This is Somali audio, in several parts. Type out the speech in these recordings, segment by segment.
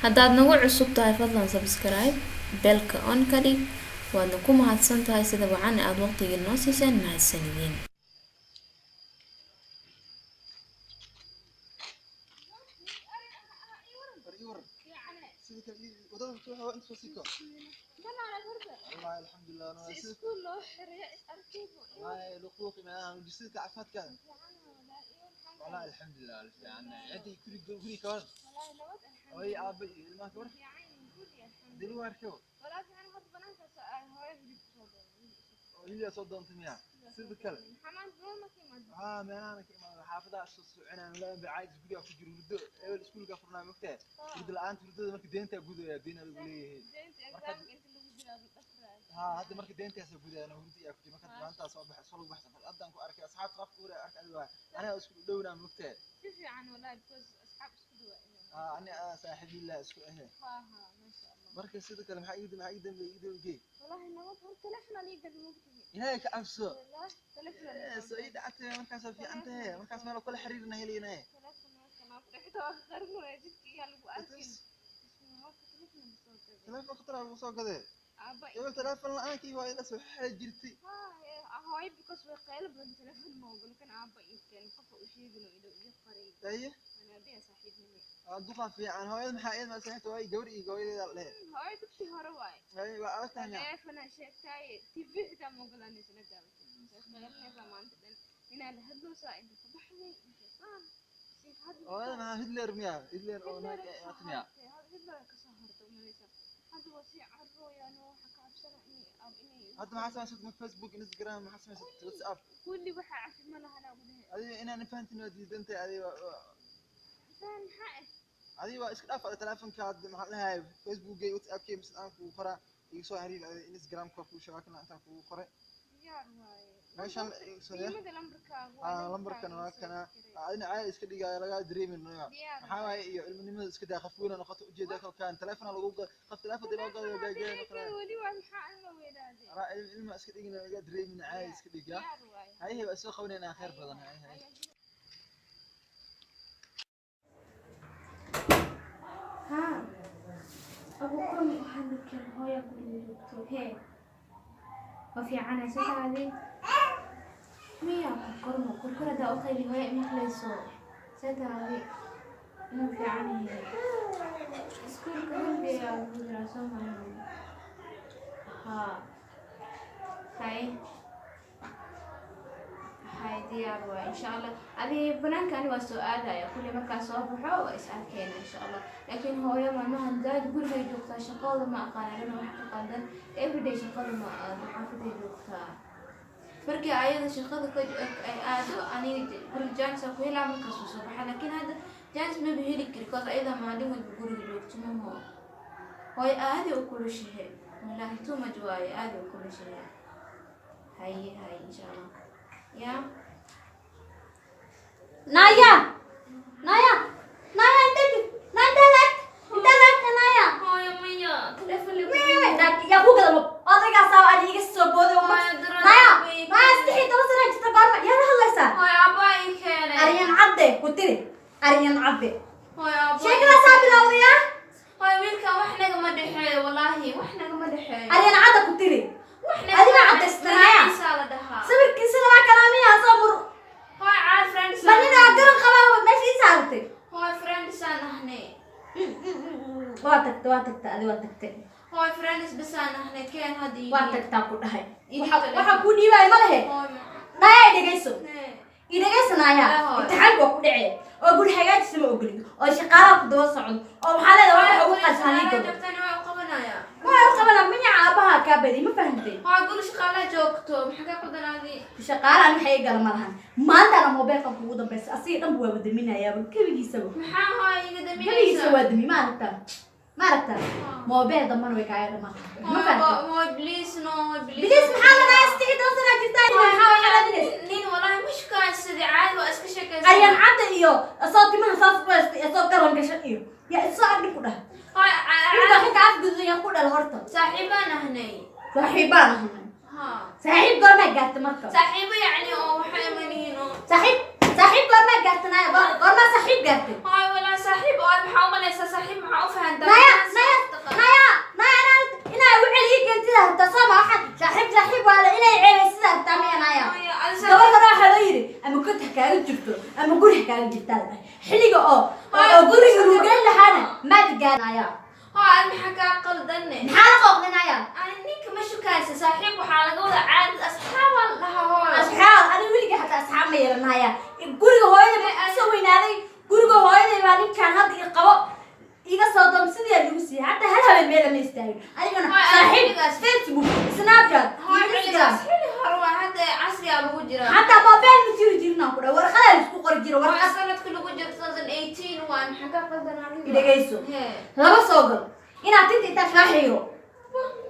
haddaad nagu cusub tahay fadlan subscribe belka on ka dhig waadna ku mahadsan tahay sida wacan aad waqtiga noo siiseen mahadsanidin والله الحمد لله انا اسكول لو خريا اركيبو هاي لقوقي معاها جسدك عفات كان والله الحمد لله الف يعني عندي كل قولي كمان والله نود الحمد لله وي ابي ما تور يا عيني قولي الحمد لله وركو ولا في انا هاد بنانك هاي هي صدمت مياه سيد الكلام محمد ما كيما ما انا كيما حافظه السوعنا لا بعايز غريا ku jiro muddo ee iskuulka furnaa magtaa muddo la'aanta muddada markii deenta gudaya deena lagu leeyahay deenta exam inta lagu jiraa هذا مركز دينتي هسه بدأنا وردي أكتب مركز أنت صباح صلوا بحث أدنى أركي أصحاب طرف كورة أركي أيوة أنا أسكت دونا مكتئب كيف يعني والله بس أصحاب أسكتوا أنا صاحب الله أسكت ما شاء الله مركز سيدك كلام حقيقي وجي والله إنه هو تلفنا ليه قبل مكتئب هيك أمس والله تلفنا سعيد حتى مركز في أنت هي مركز ما كل حريرنا هي لنا تلفنا كنا فتحته آخرنا جدك يا لبو أكيد تلفنا خطر الموسوعة كذا يوم تلفن لأنكي هو إذا سوحة جرتي هاي بكس وقال بدي تلفن موجود كان أبا يمكن خف وشيء بنو إذا قريب أيه أنا أبي أصحيح مني الدخان في عن هاي المحايد ما سمعت هاي جوري لا هاي تبكي هرواي هاي وعرفت أنا أنا شيء تاي تبي إذا موجود أنا سنة دام خيرنا زمان تدن هنا الهدلو ساعد صباحني هذا ما هدلر مياه هدلر أو ناك أتمياه هدلر كسهر تومني هذا وسيع عرو يعني وحكى بسرعة إني هذا ما حسنا شفت من فيسبوك إنستغرام ما حسنا شفت واتساب كل واحد عارف ما له هلا وده هذه أنا فهمت إنه دي أنت هذه فاهم حق هذه إيش كده فقط تلفون كاد محلها فيسبوك جي واتساب كي مثل أنا كوخرة يسوي هري إنستغرام كوفو شبكة أنت كوخرة يا رواي ماشان يسوي لمبركا أنا كنا أنا عايز كده جاي لقى دريم إنه حاول علم إنه كده خفونا نقطة وجدك كان تلفون على جوجل خف تلفون دماغه جاي مثلا ولي واحد حقنا وينادي رأي علم أسكت إنه لقى دريم إنه عايز كده جا هاي بس خوينا أنا خير بدنا هاي ها أبوكم وحنك هو يقول دكتور هي وفي عنا شيء هذه مية كركرة ده أخلي هو مخلصو شيء هذه إنه في عني سكول كمان بيدرسوا معهم ها هاي ديار وإن شاء الله هذه بنان كان والسؤال هاي كل ما كان صباحه وإسأل كينا إن شاء الله لكن هو يوم ما هنداد يقول لي دكتور شقاله ما قال لنا واحد قال everyday شقاله ما حافظ دكتور markii ayada shaqada ka aado ani guriga jaanis ku helaa markaas soo baxay laakiin hada jaanis ma bixi kari kaas ayada maalin wada guriga joogto ma hooy aadi u kula shaqay wallahi too much way aadi u kula shaqay hay insha Allah ya Naya انت نايا hooy maya telefoon يا ابو قلب اضيق صاو اديق السبود نايا ما استحي توصل انت تقارب يا هلسا hooy abay keenay اريان عبده قلتلي اريان عبده hooy abay شكلها صاب الاوديا hooy wiilka wax naga ma dhaxeeyo wallahi wax naga ma dhaxeeyo اريان عبده قلتلي ادينا عبده استنايا صبر كيسنا ما كلامي يا صبر hooy عاد friends منينا قرن قبا ماشي سالتي hooy friends ahne واتكت ادي واتكت hooy friends بس ahne keen hadii واتكت ku dhahay waxa ku dhiibay ma lehe naya dhageyso idageysanaya imtixaanku ku dhacay oo guri hagaajis ma ogolin oo shaqaalaha ku daba socon oo waxa leedahay waxa ugu qasaniga jabtani waa qabanaya waa qabana miya aabaha ka badi ma fahantay hooy guri shaqaalaha joogto maxaa ka qadanaadi shaqaalaha maxay gal malahan maanta ana mobilka kugu dambeysay asiga dhan waa wadaminaya kabigiisa maxaa hooy iga kabigiisa dambeeyay wadami ma aragta mobil damban way kaaya dhama ma fahantay hooy please no please bilis maxaa la istii doosana jirtaa maxaa waxa la dinis nin wallahi mushka sidi caadi waa iska sheekaysan aryan cadda iyo asootimaha saas west asoo garan gashan iyo ya isoo adhi ku dhah hooy inta xinka afgudu ya ku dhal horta saaxiibana ahnay saaxiibana saaxiib gorma gaartay marka saaxiibo yani oo waxay maniino saaxiib gorma gaartay gorma saaxiib gaartay hooy wala saaxiib oo maxaa u malaysaa صاحب مع أفهم أنا وعلي قلت له تصاب واحد صاحب ولا إلى عيب سيدا تامي نايا قبل راح ليري أما كنت حكاية جبته أما قول حكاية جبتها حلقة قولي قولي قال لحنا ما تقال نايا أنا حكا قلدني حالة نايا أنا نيك مشو كايس صاحب وحالة قولة عاد أصحاب لها هو أصحاب أنا ولي حتى أصحاب ميلا نايا قولي هواي ما أسوي نادي قولي هواي ما نيك كان هذا القبض إيجا صادم سيدي لوسي حتى هلا بالميلا ما يستاهل أنا صاحب فيسبوك سناب شات انستغرام هو هذا عصري أبو جرا حتى موبايل متير جيرنا كده ورقة لسه كوكر جيرا ورقة سنة كله جرا 2018 وأنا حكا قلدنا إذا جايسو لما صادم إن أعطيت إنت كاحيرو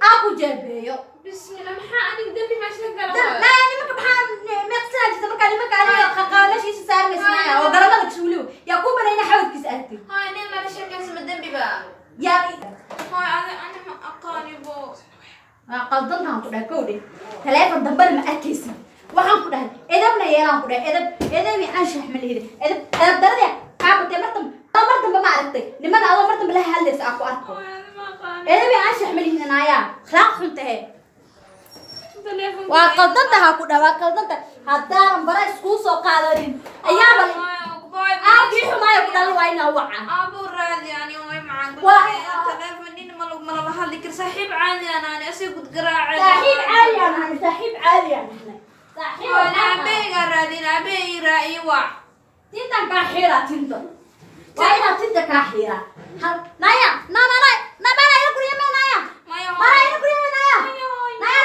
أبو جابيو بسم الله محا أنا قدامي ما شغال لا يعني ما كبحان مقصد جدا ما كان خقانا شيء صار مسمعها وقرب لك شولو يا كوبا أنا حاول كسألتي هاي أنا ما شغال اسم الدم بقى يعني هاي أنا أقاربه قلدنها كده كودي ثلاثة دبل ما أكيسي waxaan ku dhahay edabna yeelan ku dhahay edab aan shaxmal heeday edab darada qaabta martan ma aragtay nimada adoo martan la hadlaysa aku arko edab aan shaxmal heedanaya khalaaq xuntahay waa qaldantaha ku dhawa qaldanta hadaan bara isku soo qaadanin ayaaba aabi xumaay ku dhal waa inaa waca ابو راضي يعني وين معاك تلفونين ما له هذيك صاحب عالي انا اسي قد قراعه صاحب عالي انا صاحب عالي صاحب انا ابي راضي ابي راي وع تنتا كاحيرة تنتا واينا تنتا كاحيرة نايا نا بلا يقول يا نايا بلا يقول يا نايا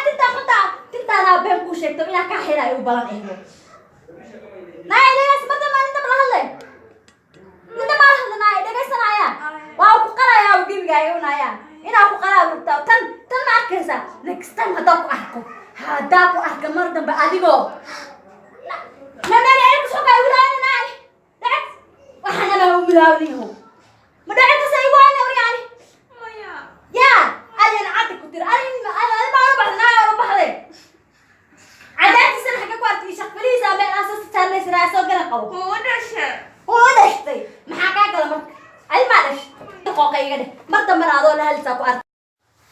تنتا انا بهم كوشك تبينا كاحيرة يوبلان ايهو نايا ليس بدل ما انت بلا هلا انت ما هلا نايا دغيس نايا واو قرا يا وجيبغا يو نايا انا ku qara rubta tan ma arkaysa next time hada ku arko mar dambe adigo نعم أنا بسوق أقول أنا نعم نعم وحنا له ملاوليهم ما دعيت سيقول أنا ورياني يا أنا عادك كتير أنا ما أروح أنا أروح هذي عادات السنة حكي كوارتي شغلي سامع أساس تسمى سراسة وكنا قو هو دشتي ما حكى كلام أي ما دش دقيقة كده ما تمر هذول هالساق أرض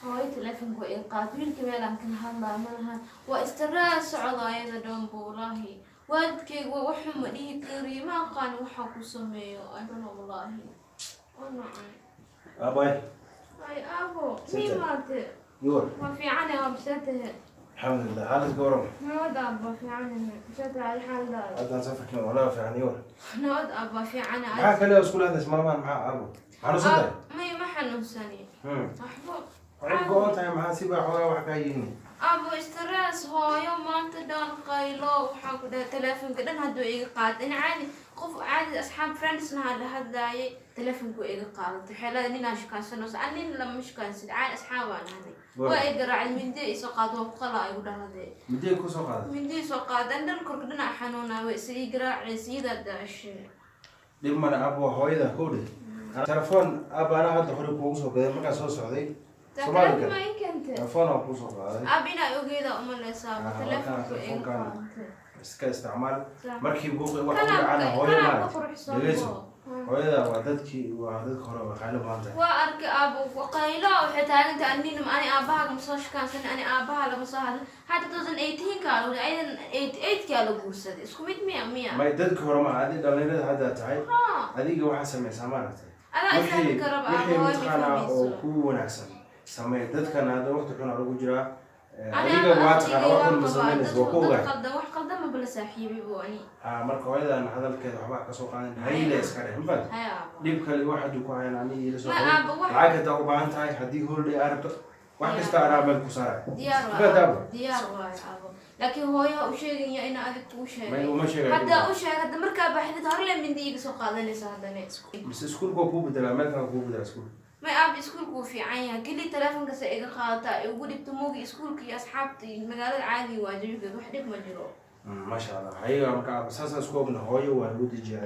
هاي تلفون كو إلقاط ويل كمان لكن هلا منها واستراس عضايا دون بولاهي وادكي وحم لي كري ما قال وحا كسميو أنا والله أنا أبوي أي أبو مين مات يور ما في عنا وبسته الحمد لله حالك قرم نود أبا في عنا بسته على الحال ده أنت نصفك ولا في عن يور نود أبا في عنا معك اللي أسكول هذا اسمه مع أبو أنا صدق ما حنوسني أحبه عقول تايم مع سباح ولا وحكايين أبو استراس هاي ما أنت دان قيلو وحاك ده تلفون كده هدو إيقاد أنا عادي أصحاب فريندز هذا تلفون كو إيقاد تحيلا نينا شكاسن وس أني لما مش كاسد عاد أصحابنا هذي وإقرأ المندي سقاد وقلا يقول هذا مندي كو سقاد مندي سقاد عندنا كركدنا حنونا وإقرأ سيدة داش لما أبو هويدا كودي تلفون أبا أنا هذا خلي كوسو كذا ما كان سو سعودي تلفون ما يمكن تلفون أو كوسو كذا أبينا يوجد أمنا يسافر تلفون كو إيقاد iska isticmaal markii buuqi wax u dhacana hooyo ma dhageyso hooyada waa dadkii hore waa qaylo maanta waa arki aabo qaylo waxay taagan tahay anina ani aabaha ma soo shaqaansan ani aabaha lama soo hadal hada 2018 ka loo aydan 88 ka loo guursaday isku mid miya may dadkii hore ma adi dhalinyarada hadda tahay adiga waxa sameeyay maaragtay ana isla karab aabaha oo ku wanaagsan sameey dadkan hadda waqti xun lagu jiraa adiga waa taqaan wax walba sameynaysa waa ku ogaay wax qaldama bala saaxiibi buu ani marka hooyadan hadalkeeda waxba ka soo qaadan hayla iska dheh ma dib kale waxa uu ku hayaan ani ila soo lacag ta u baahan tahay hadii holiday arabto wax kasta araabay ku saaray diyaar waay abo laakiin hooyo u sheegaya in adig ku sheegay uma sheegay hadda u sheegay marka baxdid horle mindiga soo qaadanaysa hadana iskuulka ku bedela meelka ku bedela iskuul ما أبي سكولك في عينها كل تلفون كسائق خاطئ يقول بتموجي سكولك يا أصحابتي المجال العادي واجبك وحدك مجرو ما شاء الله هي مركب أساسا سكوبنا هاي واربود الجاي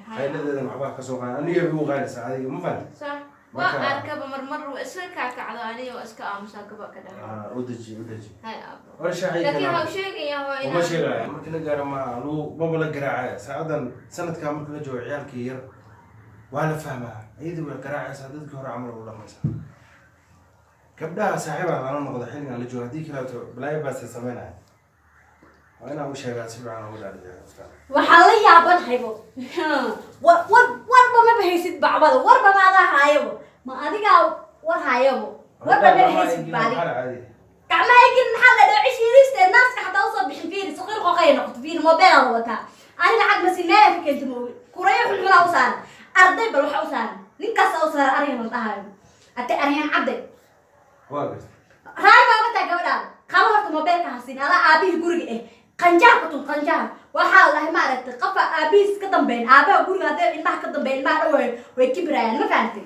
هاي لذا محبا كسوقان أنا يبي غير سعادي مو فاهم صح وأركب مرمر وأسرك كعداني وأسكا مساكبة كده ودجي هاي أبو ولا شيء لكن هو شيء يا هو وما شيء ممكن نقرا ما لو ما بلا قراعة سعدا سنة كامل كنا جو عيال كير وأنا فاهمها أيدي والقراءة صادق كهر عمر ولا مثلا قبلها صاحبها أنا نقضي حين على جوهدي كلا بلاي بس سمينها وأنا وش هذا سبعة أنا ولا رجال waxaa la yaaban haybo warba ma bahaysid bacbada warba maadaa haayabo ma adigaa war haayabo warba ma bahaysid baadi gacmaha gin maxaa la dhaw cishiriiste naaska xataa usoo bixin fiiri saqir qoqay noqoto fiiri mobeela wataa ani lacag masimeela ka keento moogi kureeyo xulmala u saaran arday bal waxa u saaran ninkaas u saaran ariyan la dhahayo ate ariyan cadday واقف raay baa wataa gabadhaan qaba horta mobeelka hasiin adaa aabihii guriga qanjaar ku tun qanjaar waxaa la dhahay maaragtay qafa aabihiis ka dambeyn aabaha guriga hadday ilmaha ka dambeyn ilmaha dhaw way kibrayaan ma fahantay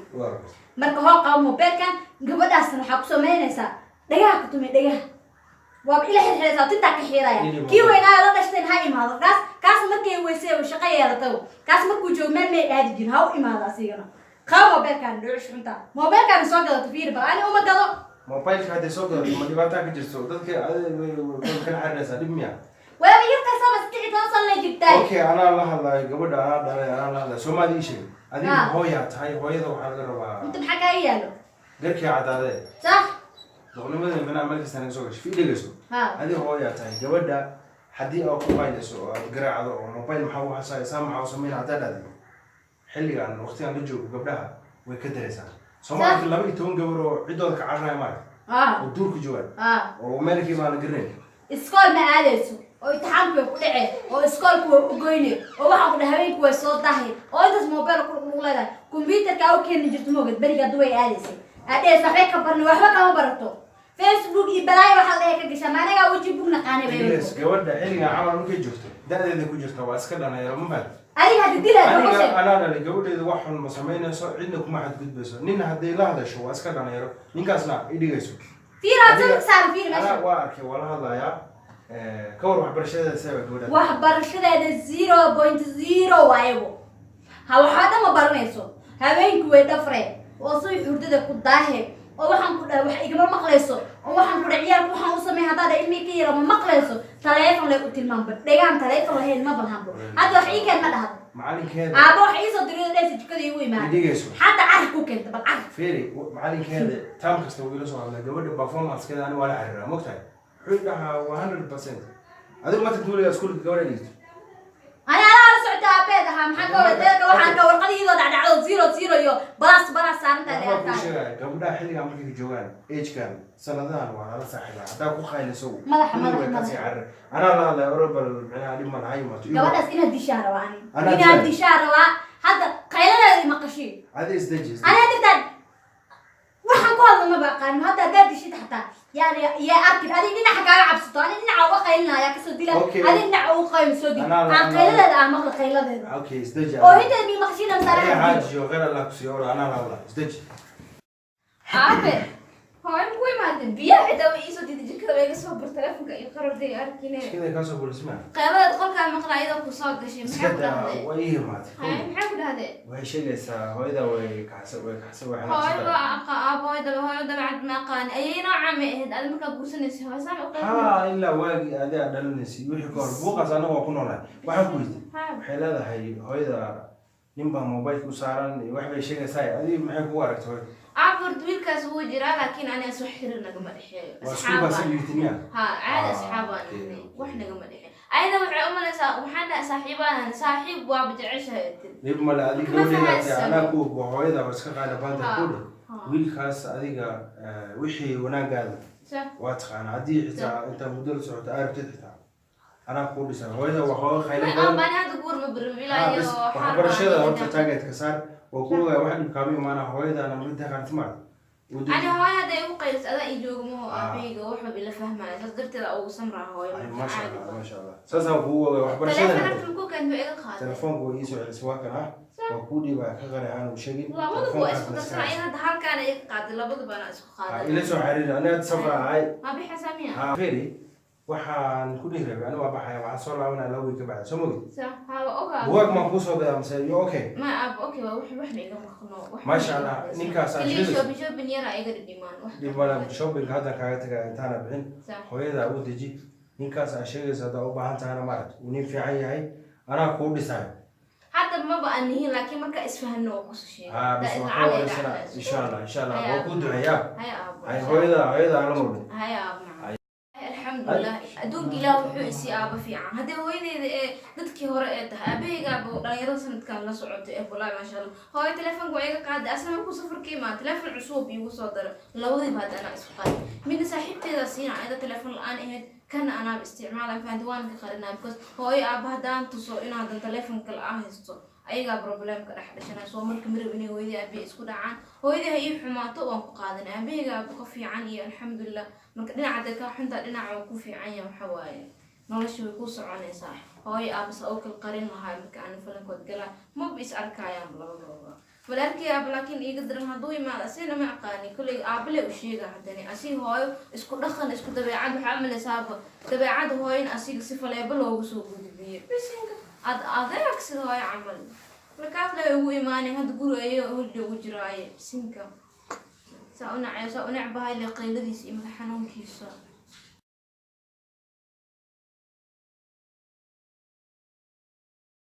marka hoo qabo mobeelkan gabadhaasna waxaa ku samaynaysaa dhagaha ku tumay dhagaha waaba ila xirxiraysaa tintaa ka xiiraya kii weynaa la dhashteen ha imaado kaas markay weysay oo shaqo yeelatay kaas markuu joogo meel may aadi jirin ha u imaado asigana qabo mobeelkan dhuush xunta mobeelkan soo gadato fiir bal ani uma gado موبايل هذا صوت ما دبعتها كجرسو ضدك كان حرسة دمية ولا يفتح سما ستي توصل لجبتاي اوكي انا الله قبل انا الله شو ما دي شيء هذه هويا هاي هويا وحنا قربا انت بحكايه له غيرك يا عداده صح لو لما من عملك سنه سوقش في دغسو هذه هويا تاي قبل حدي او كوبايلسو قراعه او موبايل محو حساي سامع او سمين عداده xilligan waqtigan la joogo gabdhaha way ka dareysaa Soomaaliya laba iyo toban gabar oo cidooda ka carnay ma oo duurku joogan oo meelkii baan garanay iskool ma aadayso oo imtixaanku ku dhacay oo iskoolku u goynay oo waxa ku dhahayn ku soo dahay oo intaas mobile ku leedahay computerka oo keen jirto moogad bariga duway aadaysay aadee saxay ka barnay waxba kama barato Facebook iyo balaay waxa la ka gashay maanaga waji bugna qaanay bay gabadha xilliga camal markay joogto da'deeda ku jirta waa iska dhanayro ma fahad adiga hadii dilaa أنا جودة واحد مسمينه سو عندنا كم واحد قد بس نين هذي لا هذا شو أسكت أنا يرو نين كاسنا إيدي جيسو في راتب صار في ماشي أنا وارك ولا هذا يا كور واحد برشة سوى جودة واحد برشة ده 0.0 وايبو هو هذا ما برنيسو هذين كويت فري وصوي حدود كداه ووحن كده وح إجماع مقليسو ووحن كده عيال وحن وصمي هذا إلمي كيرا مقليسو تلفون لا قلت المنبر ديان تلفون هي المنبر هامبو هذا وحي كان ما ده معلم كذا أبو حيصة دريد ليس كذا يوي ما حتى عارف كوك أنت بالعارف فيري معلم كذا تام كستوي له سؤال جودة performance كذا أنا ولا عارف مقتنع حلها 100% هذا ما تقولي أسكول جودة ليست أنا لا سعت أبدا هم حكوا ذلك وحن كور قليل ضد على 0 يو بلاس صارت هذا كل شيء قبل حلي عمرك في جوان إيش كان سندان وأنا صاحبها هذا كل خيل سو ملح أنا لا أوروبا من هذه من هاي ما تقول جوان أسئلة دشارة وعني أنا دشارة هذا قيلنا مقشي هذا إزدجاج أنا أدري waxaan ku hadlo ma baqaan hadda dadishid xataa yani ya arkid adii dhinaca kaaga cabsato ani dhinaca uga qaylinaya ka soo dilay adii dhinaca uga qayl soo dilay aan qayladeeda aan maqla qayladeeda okay isdaji oo inta mi maqshina masara ay haaji oo غير الله kusiyo ana la wala isdaji aabe hooy ku imaadin biyaha xitaa way iisoo diiday jikada way iga soo bur telefonka iyo qararday arkine kida ka soo bulisma qaybadeed qolkaa maqla iyadoo ku soo gashay maxay ku dhahday way imaad maxay ku dhahday way sheegaysaa hooyada way kaxsay waxna hooyada aabooyda dabacad ma aqaan ayay nooca ma ahayd aad markaa guursanaysa hoosaan u qayb ha illa waagi adaa dhalinaysi wixii ka hor buuqaas anagu waa ku noolay waxaan ku weydiin waxay leedahay hooyada ninba mobile ku saaran wax bay sheegaysaa adii maxay ku aragtay عبر دويل كاس هو جرا لكن أنا أسحر نجمة الحين أصحابه ها عاد أصحابه وإحنا نجمة الحين أيضا وحنا أمنا وحنا صاحبنا صاحب وابتعشها ليه ما لا أديك ولي أنا كوب وهايدا بس كقاعدة بعد كله ويل خاص أديك وحي وناقال واتخان عادي حتى أنت مدرس وتعرف تحتها أنا أقول لسه هايدا وهاي خير أنا هذا قول مبرميلا بس برشة أنت تاجت كسر وكل واحد بكامي معنا هايدا أنا بدي أخذ سمعت أنا هاي هذا يوقيس أنا يجوج مو أبيج وحب إلا فهمه صدرت أو سمرة هاي ما شاء الله ما شاء الله سأسا هو واحد برشة تلفون كان بيعك خالد تلفون كويس وعلى سواقنا وكودي وكغري عن وشيء لا ما هو اسمه تسرع إذا دهار كان يقعد لا بد بنا اسمه خالد إلى سو حرير أنا تصبر هاي ما بحساميها فيري waxaan ku dhihi rabay aniga baxaya waxaan soo laabanaa laba week ka bacda soo mogi buugaag maan kuu soo gadaa mise yo okay ma ab okay waa wax iga maqno maasha allah ninkaas aan shopping yara iga dhimaan shopping hadda kaaga tagaa intaana bixin hooyada u deji ninkaas aan sheegaysa haddaa u baahan tahana maaragt uu nin fiican yahay anaa kuu dhisayo حتى hadda ma baan nihiin laakiin marka isfahano oo ku soo ها بس sheegay waxaa wareysana insha Allah Haya. waa ku duceeyaa haya aabo ay hooyada aan la mudin haya aabo alxamdulillah adduunka ilaah wuxuu isi aaba fiican haddii hooyadeeda ee dadkii hore ee tahay aabahaygaaba dhalinyarada sanadkan la socotay ee wallaahi maasha allah hooyo telefoonka waa iga qaaday asna markuu safarka imaan telefoon cusub iigu soo daro labadiiba hadda anaa isku qaaday midna saaxiibteeda siina ayada telefoon la-aan ahayd kana anaaba isticmaala fahanti waan ka qarinaa because hooyo aaba haddaan tuso inaadan telefoonka la-aan haysto ayagaa problemka dhex dhashanaa soo marka marab inay hooyadii aabahey isku dhacaan hooyadii ha ii xumaato waan ku qaadan aabahayga aaba ka fiican iyo alxamdulillah marka dhinaca dadka xunta dhinaca uu ku fiican yahay waxa waaye nolosha way ku soconaysaa hooyo aabasa oo kala qarin lahaa marka aan falankood galaa maba is arkayaan labadooda walaalkii aaba laakiin iiga daran hadduu imaado asina ma aqaani kolley aabale u sheega haddani asii hooyo isku dhaqan isku dabeecad waxaa malaysaaba dabeecada hooyan asiga si faleebo loogu soo gudbiyo bisinka adeeg sida hooyo camal markaas lay ugu imaanay hadda guri ayo hordhi ugu jiraaye bisinka saa u nacbahay le qayladiisa iyo madax xanuunkiisa